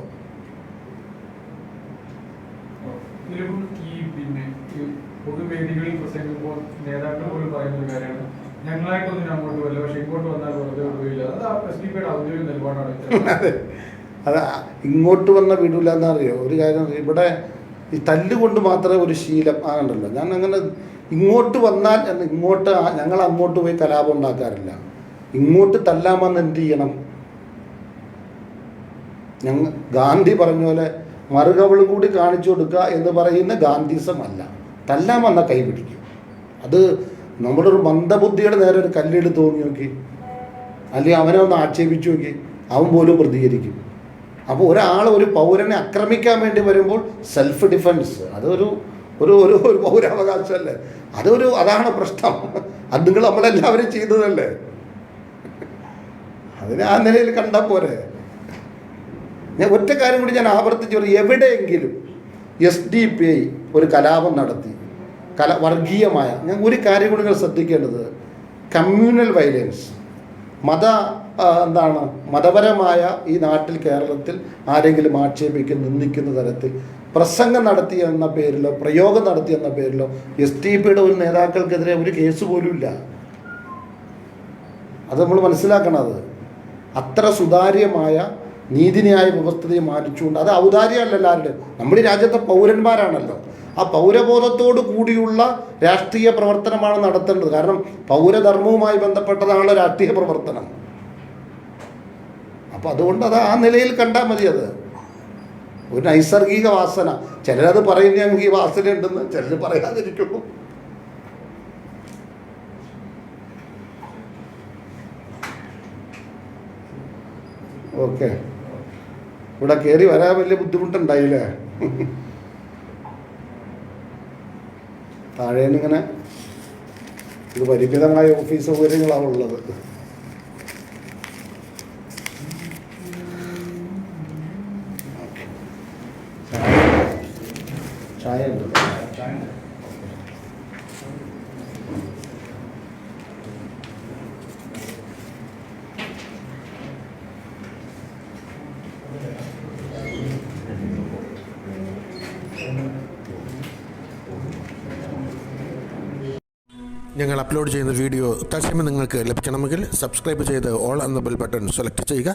പൊതുവേദികളിൽ പ്രസംഗിക്കുമ്പോൾ നേതാക്കൾ പോലും പറയുന്ന ഒരു കാര്യമാണ്, ഞങ്ങളായിട്ടൊന്നും അങ്ങോട്ട് വല്ല, പക്ഷെ ഇങ്ങോട്ട് വന്നാൽ വെറുതെ വിടുകയില്ല. അത് SDPയുടെ ഔദ്യോഗിക നിലപാടാണ്. അത് ഇങ്ങോട്ട് വന്ന വിടൂല എന്നറിയോ? ഒരു കാര്യം, ഇവിടെ ഈ തല്ലുകൊണ്ട് മാത്രമേ ഒരു ശീലം ആകണ്ടല്ലോ. ഞാൻ അങ്ങനെ ഇങ്ങോട്ട് വന്നാൽ ഇങ്ങോട്ട് ഞങ്ങൾ അങ്ങോട്ട് പോയി കലാപം ഉണ്ടാക്കാറില്ല. ഇങ്ങോട്ട് തല്ലാമെന്ന് എന്ത് ചെയ്യണം? ഗാന്ധി പറഞ്ഞ പോലെ മറുകവളും കൂടി കാണിച്ചു കൊടുക്കുക എന്ന് പറയുന്ന ഗാന്ധിസം അല്ല. തല്ലാമെന്ന കൈ പിടിക്കും. അത് നമ്മുടെ ഒരു മന്ദബുദ്ധിയുടെ നേരെ ഒരു കല്ലെടുത്ത് തോന്നി നോക്കി, അല്ലെങ്കിൽ അവനെ ഒന്ന് ആക്ഷേപിച്ചു നോക്കി, അവൻ പോലും പ്രതികരിക്കും. അപ്പോൾ ഒരാൾ ഒരു പൗരനെ ആക്രമിക്കാൻ വേണ്ടി വരുമ്പോൾ സെൽഫ് ഡിഫെൻസ് അതൊരു ഒരു ഒരു ഒരു പൗരാവകാശമല്ലേ? അതാണ് പ്രശ്നം. അത് നിങ്ങൾ നമ്മളെല്ലാവരും ചെയ്തതല്ലേ? അതിനെ ആ നിലയിൽ കണ്ടാൽ പോരെ. ഞാൻ ഒറ്റ കാര്യം കൂടി ഞാൻ ആവർത്തിച്ചു പറയും, എവിടെയെങ്കിലും SDPI ഒരു കലാപം നടത്തി, വർഗീയമായ, ഞാൻ ഒരു കാര്യം കൂടി നിങ്ങൾ ശ്രദ്ധിക്കേണ്ടത്, കമ്മ്യൂണൽ വയലൻസ്, മതപരമായ ഈ നാട്ടിൽ കേരളത്തിൽ ആരെങ്കിലും ആക്ഷേപിക്കുന്ന നിന്ദിക്കുന്ന തരത്തിൽ പ്രസംഗം നടത്തിയെന്ന പേരിലോ പ്രയോഗം നടത്തിയെന്ന പേരിലോ SDPയുടെ ഒരു നേതാക്കൾക്കെതിരെ ഒരു കേസ് പോലുമില്ല. അത് നമ്മൾ മനസ്സിലാക്കണത്. അത്ര സുതാര്യമായ നീതിന്യായ വ്യവസ്ഥയെ മാനിച്ചുകൊണ്ട്, അത് ഔദാര്യമല്ലല്ലോ ആരുടെ, നമ്മൾ ഈ രാജ്യത്തെ പൗരന്മാരാണല്ലോ. ആ പൗരബോധത്തോടു കൂടിയുള്ള രാഷ്ട്രീയ പ്രവർത്തനമാണ് നടത്തേണ്ടത്. കാരണം പൗരധർമ്മവുമായി ബന്ധപ്പെട്ടതാണല്ലോ രാഷ്ട്രീയ പ്രവർത്തനം. അപ്പം അതുകൊണ്ട് അത് ആ നിലയിൽ കണ്ടാൽ മതി. അത് ഒരു നൈസർഗിക വാസന. ചിലരത് പറയുന്ന ഞങ്ങൾക്ക് ഈ വാസന ഉണ്ടെന്ന്, ചിലർ പറയാതിരിക്കുന്നു. ഓക്കെ, ഇവിടെ കയറി വരാൻ വലിയ ബുദ്ധിമുട്ടുണ്ടായില്ലേ? താഴേന്നിങ്ങനെ ഇത് പരിമിതമായ ഓഫീസ് സൗകര്യങ്ങളാണ് ഉള്ളത്. ചായ ഉണ്ട്. ഞങ്ങൾ അപ്ലോഡ് ചെയ്യുന്ന വീഡിയോ തത്സമയം നിങ്ങൾക്ക് ലഭിക്കണമെങ്കിൽ സബ്സ്ക്രൈബ് ചെയ്ത് ഓൾ എന്ന ബെൽ ബട്ടൺ സെലക്ട് ചെയ്യുക.